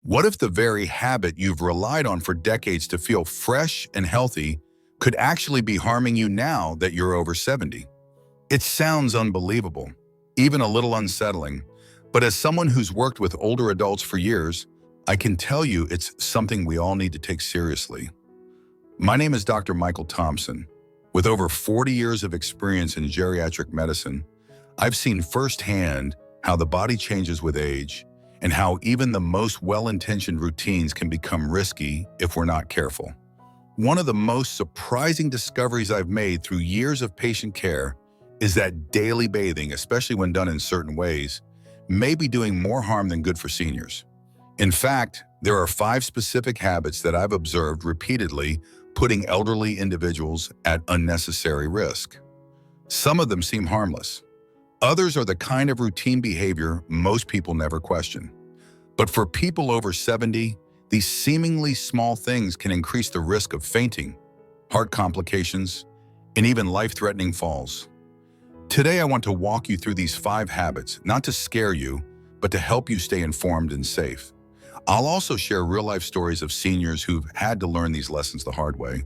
What if the very habit you've relied on for decades to feel fresh and healthy could actually be harming you now that you're over 70? It sounds unbelievable, even a little unsettling, but as someone who's worked with older adults for years, I can tell you it's something we all need to take seriously. My name is Dr. Michael Thompson. With over 40 years of experience in geriatric medicine, I've seen firsthand how the body changes with age and how even the most well-intentioned routines can become risky if we're not careful. One of the most surprising discoveries I've made through years of patient care is that daily bathing, especially when done in certain ways, may be doing more harm than good for seniors. In fact, there are 5 specific habits that I've observed repeatedly putting elderly individuals at unnecessary risk. Some of them seem harmless. Others are the kind of routine behavior most people never question. But for people over 70, these seemingly small things can increase the risk of fainting, heart complications, and even life-threatening falls. Today, I want to walk you through these 5 habits, not to scare you, but to help you stay informed and safe. I'll also share real-life stories of seniors who've had to learn these lessons the hard way,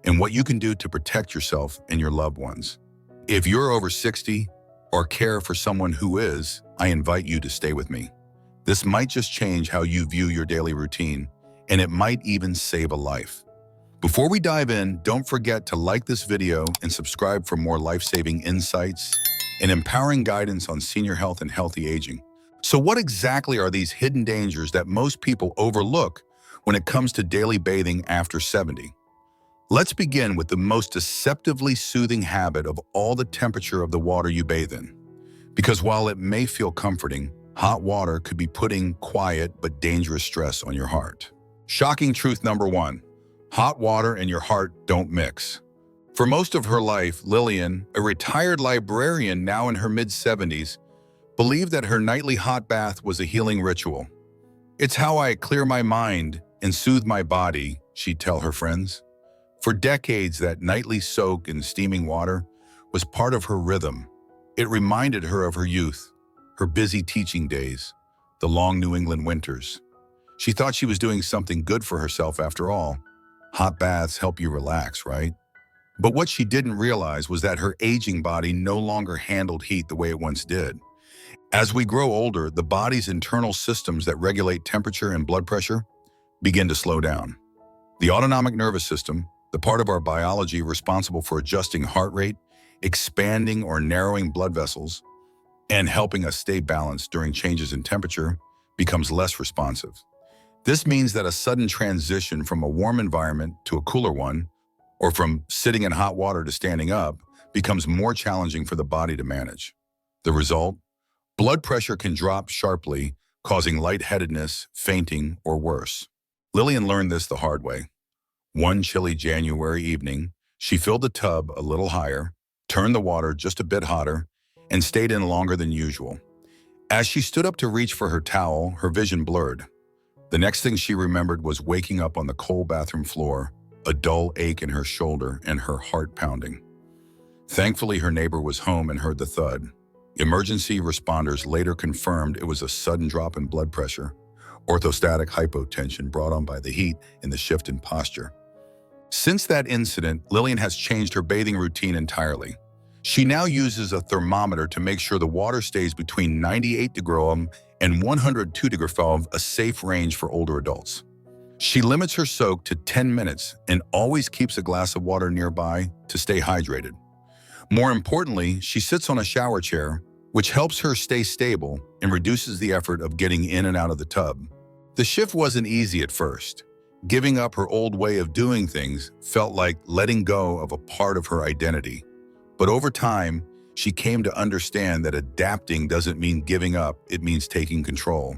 and what you can do to protect yourself and your loved ones. If you're over 60 or care for someone who is, I invite you to stay with me. This might just change how you view your daily routine, and it might even save a life. Before we dive in, don't forget to like this video and subscribe for more life-saving insights and empowering guidance on senior health and healthy aging. So what exactly are these hidden dangers that most people overlook when it comes to daily bathing after 70? Let's begin with the most deceptively soothing habit of all: the temperature of the water you bathe in. Because while it may feel comforting, hot water could be putting quiet but dangerous stress on your heart. Shocking truth number 1. Hot water and your heart don't mix. For most of her life, Lillian, a retired librarian now in her mid-70s, believed that her nightly hot bath was a healing ritual. "It's how I clear my mind and soothe my body," she'd tell her friends. For decades, that nightly soak in steaming water was part of her rhythm. It reminded her of her youth, her busy teaching days, the long New England winters. She thought she was doing something good for herself after all. Hot baths help you relax, right? But what she didn't realize was that her aging body no longer handled heat the way it once did. As we grow older, the body's internal systems that regulate temperature and blood pressure begin to slow down. The autonomic nervous system, the part of our biology responsible for adjusting heart rate, expanding or narrowing blood vessels, and helping us stay balanced during changes in temperature, becomes less responsive. This means that a sudden transition from a warm environment to a cooler one, or from sitting in hot water to standing up, becomes more challenging for the body to manage. The result? Blood pressure can drop sharply, causing lightheadedness, fainting, or worse. Lillian learned this the hard way. One chilly January evening, she filled the tub a little higher, turned the water just a bit hotter, and stayed in longer than usual. As she stood up to reach for her towel, her vision blurred. The next thing she remembered was waking up on the cold bathroom floor, a dull ache in her shoulder and her heart pounding. Thankfully, her neighbor was home and heard the thud. Emergency responders later confirmed it was a sudden drop in blood pressure, orthostatic hypotension brought on by the heat and the shift in posture. Since that incident, Lillian has changed her bathing routine entirely. She now uses a thermometer to make sure the water stays between 98 degrees and 102 degrees, a safe range for older adults. She limits her soak to 10 minutes and always keeps a glass of water nearby to stay hydrated. More importantly, she sits on a shower chair, which helps her stay stable and reduces the effort of getting in and out of the tub. The shift wasn't easy at first. Giving up her old way of doing things felt like letting go of a part of her identity. But over time, she came to understand that adapting doesn't mean giving up, it means taking control.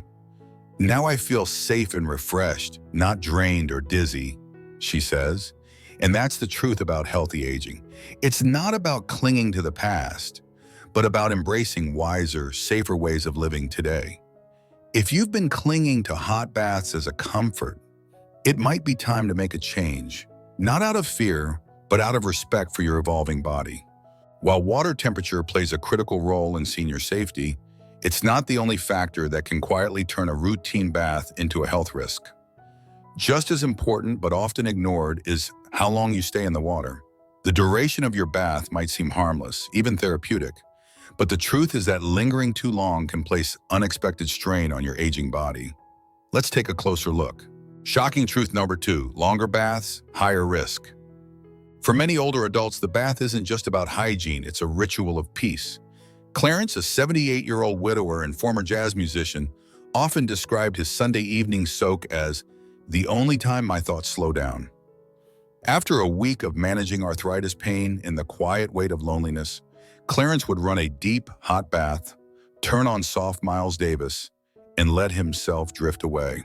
"Now I feel safe and refreshed, not drained or dizzy," she says. And that's the truth about healthy aging. It's not about clinging to the past, but about embracing wiser, safer ways of living today. If you've been clinging to hot baths as a comfort, it might be time to make a change, not out of fear, but out of respect for your evolving body. While water temperature plays a critical role in senior safety, It's not the only factor that can quietly turn a routine bath into a health risk. Just as important but often ignored is how long you stay in the water. The duration of your bath might seem harmless, even therapeutic, but the truth is that lingering too long can place unexpected strain on your aging body. Let's take a closer look. Shocking truth number 2, longer baths, higher risk. For many older adults, the bath isn't just about hygiene, it's a ritual of peace. Clarence, a 78-year-old widower and former jazz musician, often described his Sunday evening soak as the only time my thoughts slow down. After a week of managing arthritis pain and the quiet weight of loneliness, Clarence would run a deep, hot bath, turn on soft Miles Davis, and let himself drift away.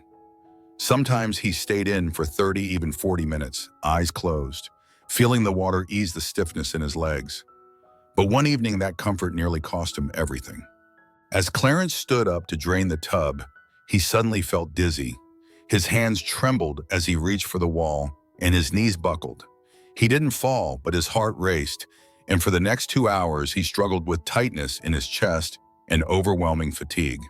Sometimes he stayed in for 30, even 40 minutes, eyes closed, feeling the water ease the stiffness in his legs. But one evening, that comfort nearly cost him everything. As Clarence stood up to drain the tub, he suddenly felt dizzy. His hands trembled as he reached for the wall, and his knees buckled. He didn't fall, but his heart raced, and for the next 2 hours, he struggled with tightness in his chest and overwhelming fatigue.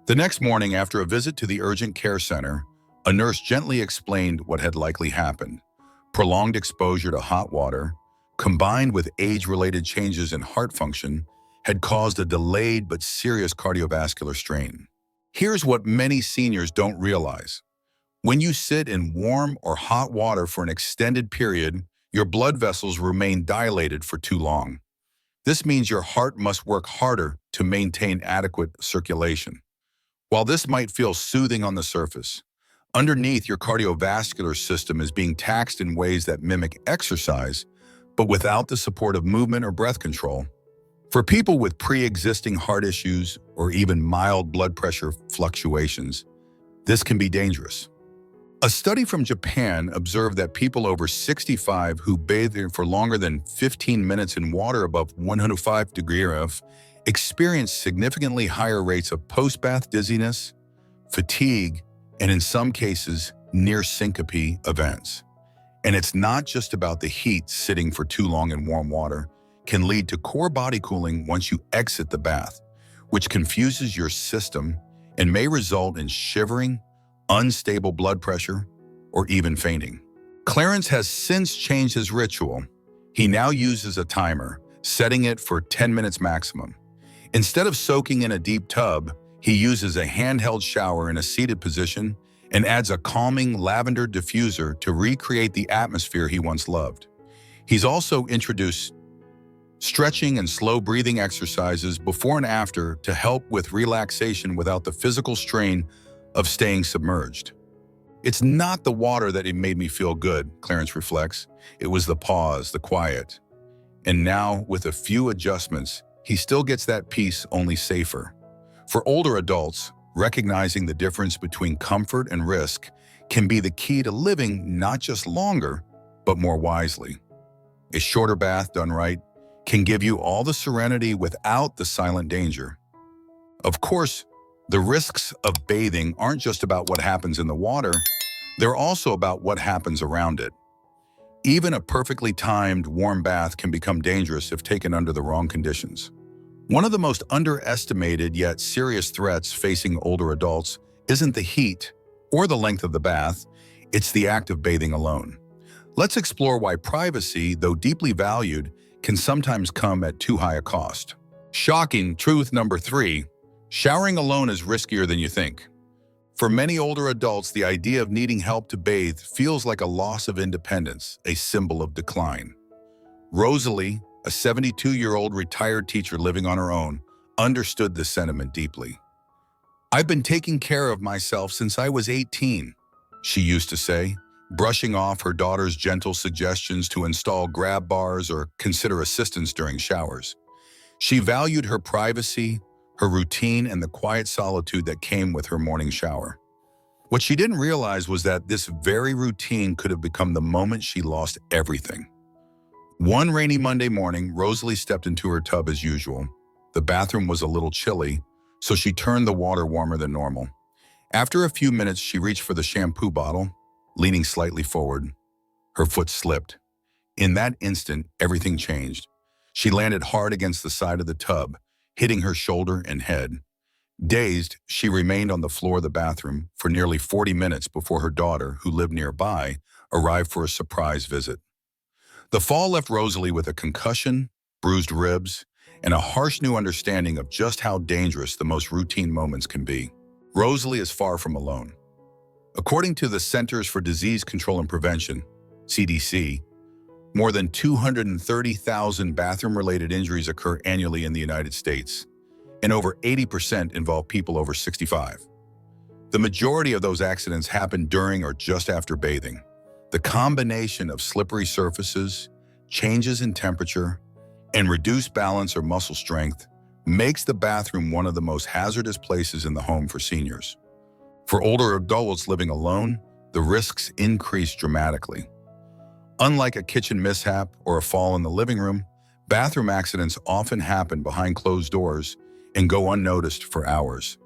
The next morning, after a visit to the urgent care center, a nurse gently explained what had likely happened. Prolonged exposure to hot water, combined with age-related changes in heart function, had caused a delayed but serious cardiovascular strain. Here's what many seniors don't realize. When you sit in warm or hot water for an extended period, your blood vessels remain dilated for too long. This means your heart must work harder to maintain adequate circulation. While this might feel soothing on the surface, underneath, your cardiovascular system is being taxed in ways that mimic exercise, but without the support of movement or breath control. For people with pre-existing heart issues or even mild blood pressure fluctuations, this can be dangerous. A study from Japan observed that people over 65 who bathed for longer than 15 minutes in water above 105 degrees F experienced significantly higher rates of post-bath dizziness, fatigue, and in some cases, near syncope events. And it's not just about the heat. Sitting for too long in warm water can lead to core body cooling once you exit the bath, which confuses your system and may result in shivering, unstable blood pressure, or even fainting. Clarence has since changed his ritual. He now uses a timer, setting it for 10 minutes maximum. Instead of soaking in a deep tub, he uses a handheld shower in a seated position and adds a calming lavender diffuser to recreate the atmosphere he once loved. He's also introduced stretching and slow breathing exercises before and after to help with relaxation without the physical strain of staying submerged. It's not the water that it made me feel good, Clarence reflects. It was the pause, the quiet. And now, with a few adjustments, he still gets that peace, only safer. For older adults, recognizing the difference between comfort and risk can be the key to living not just longer, but more wisely. A shorter bath done right can give you all the serenity without the silent danger. Of course, the risks of bathing aren't just about what happens in the water, they're also about what happens around it. Even a perfectly timed warm bath can become dangerous if taken under the wrong conditions. One of the most underestimated yet serious threats facing older adults isn't the heat or the length of the bath, it's the act of bathing alone. Let's explore why privacy, though deeply valued, can sometimes come at too high a cost. Shocking truth number 3, showering alone is riskier than you think. For many older adults, the idea of needing help to bathe feels like a loss of independence, a symbol of decline. Rosalie, a 72-year-old retired teacher living on her own, understood this sentiment deeply. "I've been taking care of myself since I was 18, she used to say, brushing off her daughter's gentle suggestions to install grab bars or consider assistance during showers. She valued her privacy, her routine, and the quiet solitude that came with her morning shower. What she didn't realize was that this very routine could have become the moment she lost everything. One rainy Monday morning, Rosalie stepped into her tub as usual. The bathroom was a little chilly, so she turned the water warmer than normal. After a few minutes, she reached for the shampoo bottle, leaning slightly forward. Her foot slipped. In that instant, everything changed. She landed hard against the side of the tub, hitting her shoulder and head. Dazed, she remained on the floor of the bathroom for nearly 40 minutes before her daughter, who lived nearby, arrived for a surprise visit. The fall left Rosalie with a concussion, bruised ribs, and a harsh new understanding of just how dangerous the most routine moments can be. Rosalie is far from alone. According to the Centers for Disease Control and Prevention, CDC, more than 230,000 bathroom-related injuries occur annually in the United States, and over 80% involve people over 65. The majority of those accidents happen during or just after bathing. The combination of slippery surfaces, changes in temperature, and reduced balance or muscle strength makes the bathroom one of the most hazardous places in the home for seniors. For older adults living alone, the risks increase dramatically. Unlike a kitchen mishap or a fall in the living room, bathroom accidents often happen behind closed doors and go unnoticed for hours.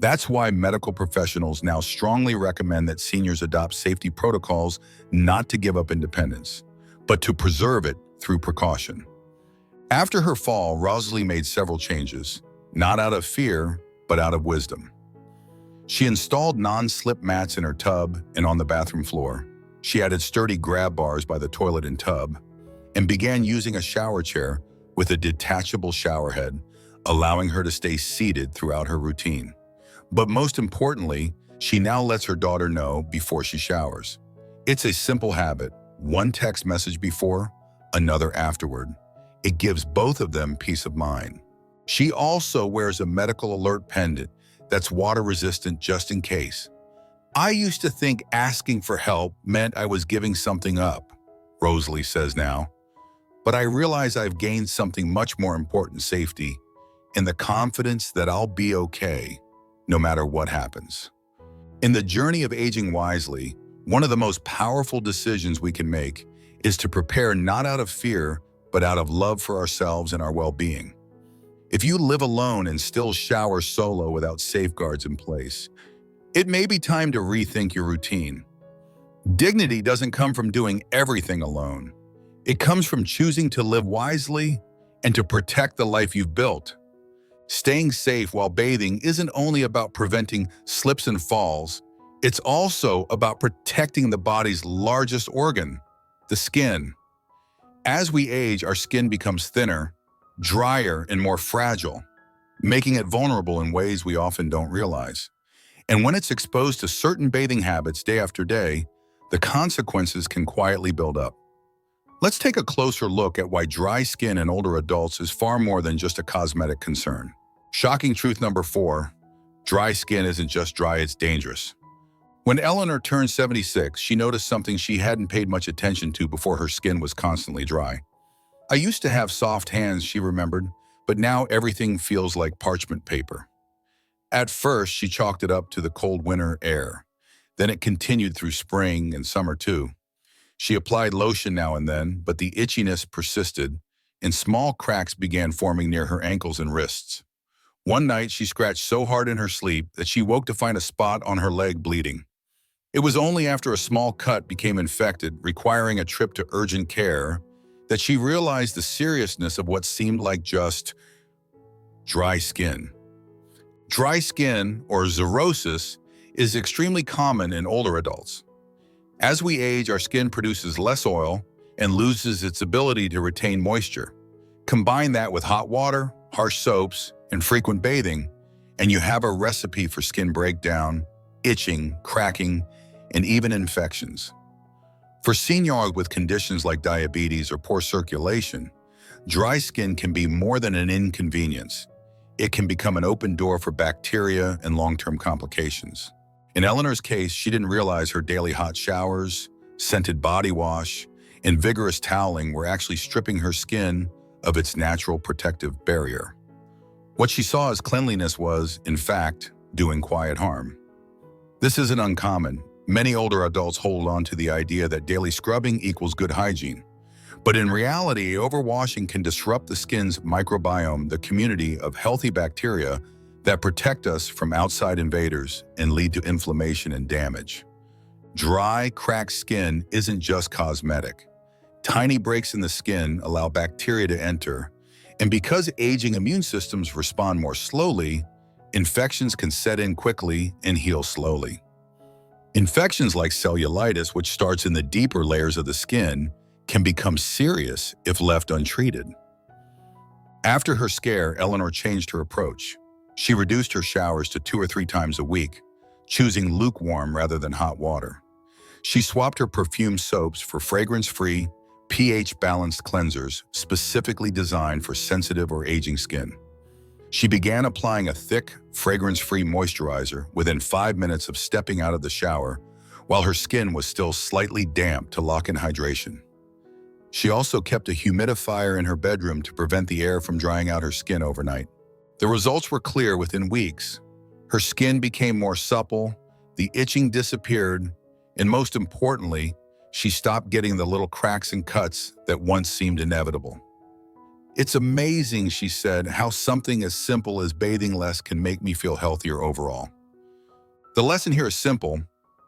That's why medical professionals now strongly recommend that seniors adopt safety protocols not to give up independence, but to preserve it through precaution. After her fall, Rosalie made several changes, not out of fear, but out of wisdom. She installed non-slip mats in her tub and on the bathroom floor. She added sturdy grab bars by the toilet and tub, and began using a shower chair with a detachable shower head, allowing her to stay seated throughout her routine. But most importantly, she now lets her daughter know before she showers. It's a simple habit, one text message before, another afterward. It gives both of them peace of mind. She also wears a medical alert pendant that's water resistant just in case. I used to think asking for help meant I was giving something up, Rosalie says now. But I realize I've gained something much more important, safety, and the confidence that I'll be okay, no matter what happens. In the journey of aging wisely, one of the most powerful decisions we can make is to prepare not out of fear, but out of love for ourselves and our well-being. If you live alone and still shower solo without safeguards in place, it may be time to rethink your routine. Dignity doesn't come from doing everything alone. It comes from choosing to live wisely and to protect the life you've built. Staying safe while bathing isn't only about preventing slips and falls, it's also about protecting the body's largest organ, the skin. As we age, our skin becomes thinner, drier, and more fragile, making it vulnerable in ways we often don't realize. And when it's exposed to certain bathing habits day after day, the consequences can quietly build up. Let's take a closer look at why dry skin in older adults is far more than just a cosmetic concern. Shocking truth number 4, dry skin isn't just dry, it's dangerous. When Eleanor turned 76, she noticed something she hadn't paid much attention to before her skin was constantly dry. I used to have soft hands, she remembered, but now everything feels like parchment paper. At first, she chalked it up to the cold winter air. Then it continued through spring and summer too. She applied lotion now and then, but the itchiness persisted, and small cracks began forming near her ankles and wrists. One night, she scratched so hard in her sleep that she woke to find a spot on her leg bleeding. It was only after a small cut became infected, requiring a trip to urgent care, that she realized the seriousness of what seemed like just dry skin. Dry skin, or xerosis, is extremely common in older adults. As we age, our skin produces less oil and loses its ability to retain moisture. Combine that with hot water, harsh soaps, and frequent bathing, and you have a recipe for skin breakdown, itching, cracking, and even infections. For seniors with conditions like diabetes or poor circulation, dry skin can be more than an inconvenience. It can become an open door for bacteria and long-term complications. In Eleanor's case, she didn't realize her daily hot showers, scented body wash, and vigorous toweling were actually stripping her skin of its natural protective barrier. What she saw as cleanliness was, in fact, doing quiet harm. This isn't uncommon. Many older adults hold on to the idea that daily scrubbing equals good hygiene. But in reality, overwashing can disrupt the skin's microbiome, the community of healthy bacteria that protect us from outside invaders and lead to inflammation and damage. Dry, cracked skin isn't just cosmetic. Tiny breaks in the skin allow bacteria to enter, And because aging immune systems respond more slowly, infections can set in quickly and heal slowly. Infections like cellulitis, which starts in the deeper layers of the skin, can become serious if left untreated. After her scare, Eleanor changed her approach. She reduced her showers to 2 or 3 times a week, choosing lukewarm rather than hot water. She swapped her perfume soaps for fragrance-free, pH-balanced cleansers specifically designed for sensitive or aging skin. She began applying a thick, fragrance-free moisturizer within 5 minutes of stepping out of the shower, while her skin was still slightly damp to lock in hydration. She also kept a humidifier in her bedroom to prevent the air from drying out her skin overnight. The results were clear within weeks. Her skin became more supple, the itching disappeared, and most importantly, she stopped getting the little cracks and cuts that once seemed inevitable. "It's amazing," she said, "how something as simple as bathing less can make me feel healthier overall." The lesson here is simple,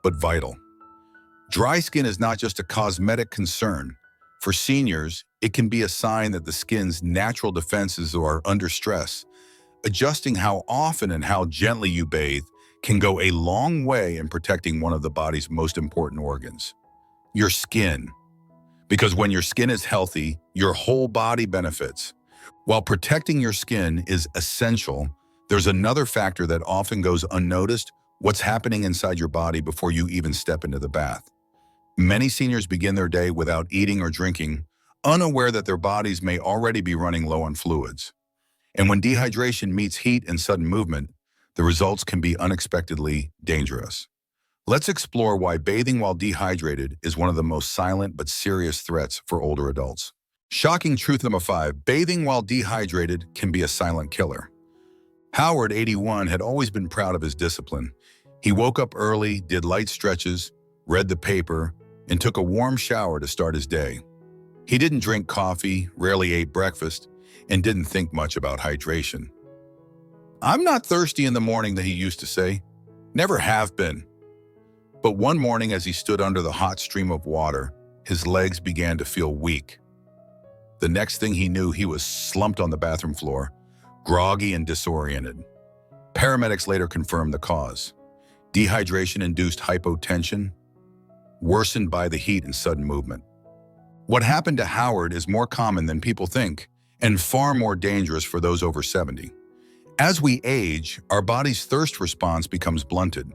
but vital. Dry skin is not just a cosmetic concern. For seniors, it can be a sign that the skin's natural defenses are under stress. Adjusting how often and how gently you bathe can go a long way in protecting one of the body's most important organs, your skin. Because when your skin is healthy, your whole body benefits. While protecting your skin is essential, there's another factor that often goes unnoticed: what's happening inside your body before you even step into the bath. Many seniors begin their day without eating or drinking, unaware that their bodies may already be running low on fluids. And when dehydration meets heat and sudden movement, the results can be unexpectedly dangerous. Let's explore why bathing while dehydrated is one of the most silent but serious threats for older adults. Shocking truth number 5, bathing while dehydrated can be a silent killer. Howard, 81, had always been proud of his discipline. He woke up early, did light stretches, read the paper, and took a warm shower to start his day. He didn't drink coffee, rarely ate breakfast, and didn't think much about hydration. "I'm not thirsty in the morning," that he used to say. "Never have been." But one morning, as he stood under the hot stream of water, his legs began to feel weak. The next thing he knew, he was slumped on the bathroom floor, groggy and disoriented. Paramedics later confirmed the cause: dehydration-induced hypotension, worsened by the heat and sudden movement. What happened to Howard is more common than people think, and far more dangerous for those over 70. As we age, our body's thirst response becomes blunted.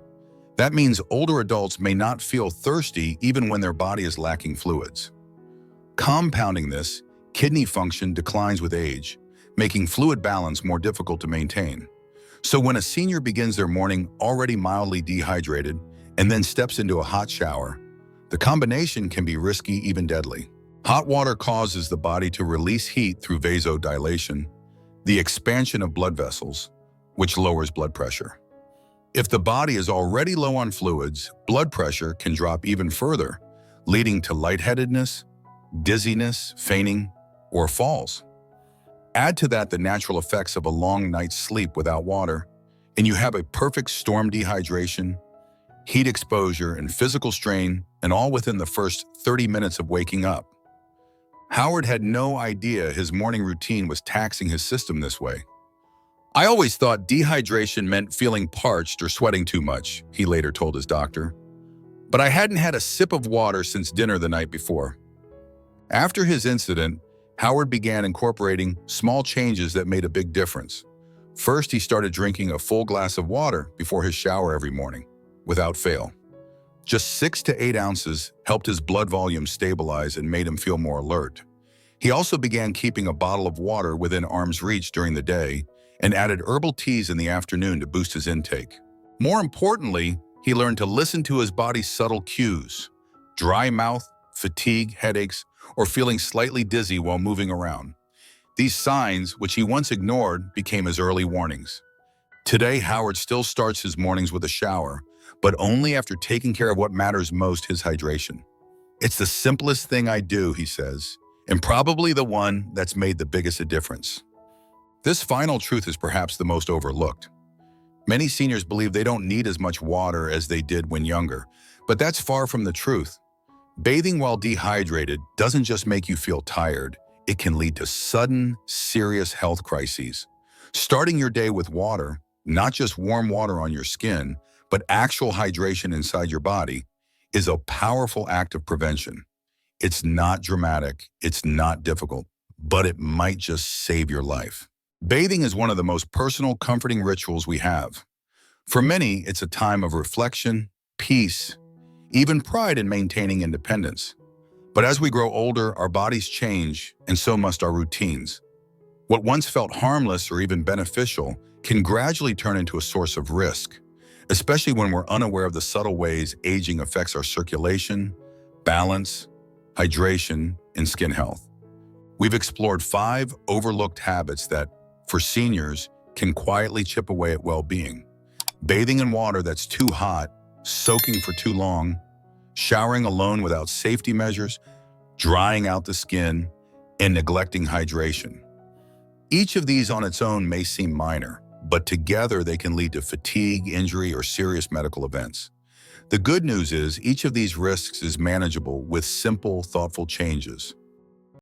That means older adults may not feel thirsty even when their body is lacking fluids. Compounding this, kidney function declines with age, making fluid balance more difficult to maintain. So when a senior begins their morning already mildly dehydrated and then steps into a hot shower, the combination can be risky, even deadly. Hot water causes the body to release heat through vasodilation, the expansion of blood vessels, which lowers blood pressure. If the body is already low on fluids, blood pressure can drop even further, leading to lightheadedness, dizziness, fainting, or falls. Add to that the natural effects of a long night's sleep without water, and you have a perfect storm: dehydration, heat exposure, and physical strain, and all within the first 30 minutes of waking up. Howard had no idea his morning routine was taxing his system this way. "I always thought dehydration meant feeling parched or sweating too much," he later told his doctor. "But I hadn't had a sip of water since dinner the night before." After his incident, Howard began incorporating small changes that made a big difference. First, he started drinking a full glass of water before his shower every morning, without fail. Just 6 to 8 ounces helped his blood volume stabilize and made him feel more alert. He also began keeping a bottle of water within arm's reach during the day and added herbal teas in the afternoon to boost his intake. More importantly, he learned to listen to his body's subtle cues: dry mouth, fatigue, headaches, or feeling slightly dizzy while moving around. These signs, which he once ignored, became his early warnings. Today, Howard still starts his mornings with a shower, but only after taking care of what matters most: his hydration. "It's the simplest thing I do," he says, "and probably the one that's made the biggest difference." This final truth is perhaps the most overlooked. Many seniors believe they don't need as much water as they did when younger, but that's far from the truth. Bathing while dehydrated doesn't just make you feel tired, it can lead to sudden, serious health crises. Starting your day with water, not just warm water on your skin, but actual hydration inside your body, is a powerful act of prevention. It's not dramatic, it's not difficult, but it might just save your life. Bathing is one of the most personal, comforting rituals we have. For many, it's a time of reflection, peace, even pride in maintaining independence. But as we grow older, our bodies change, and so must our routines. What once felt harmless or even beneficial can gradually turn into a source of risk, especially when we're unaware of the subtle ways aging affects our circulation, balance, hydration, and skin health. We've explored 5 overlooked habits that, for seniors, can quietly chip away at well-being. Bathing in water that's too hot, soaking for too long, showering alone without safety measures, drying out the skin, and neglecting hydration. Each of these on its own may seem minor, but together they can lead to fatigue, injury, or serious medical events. The good news is each of these risks is manageable with simple, thoughtful changes.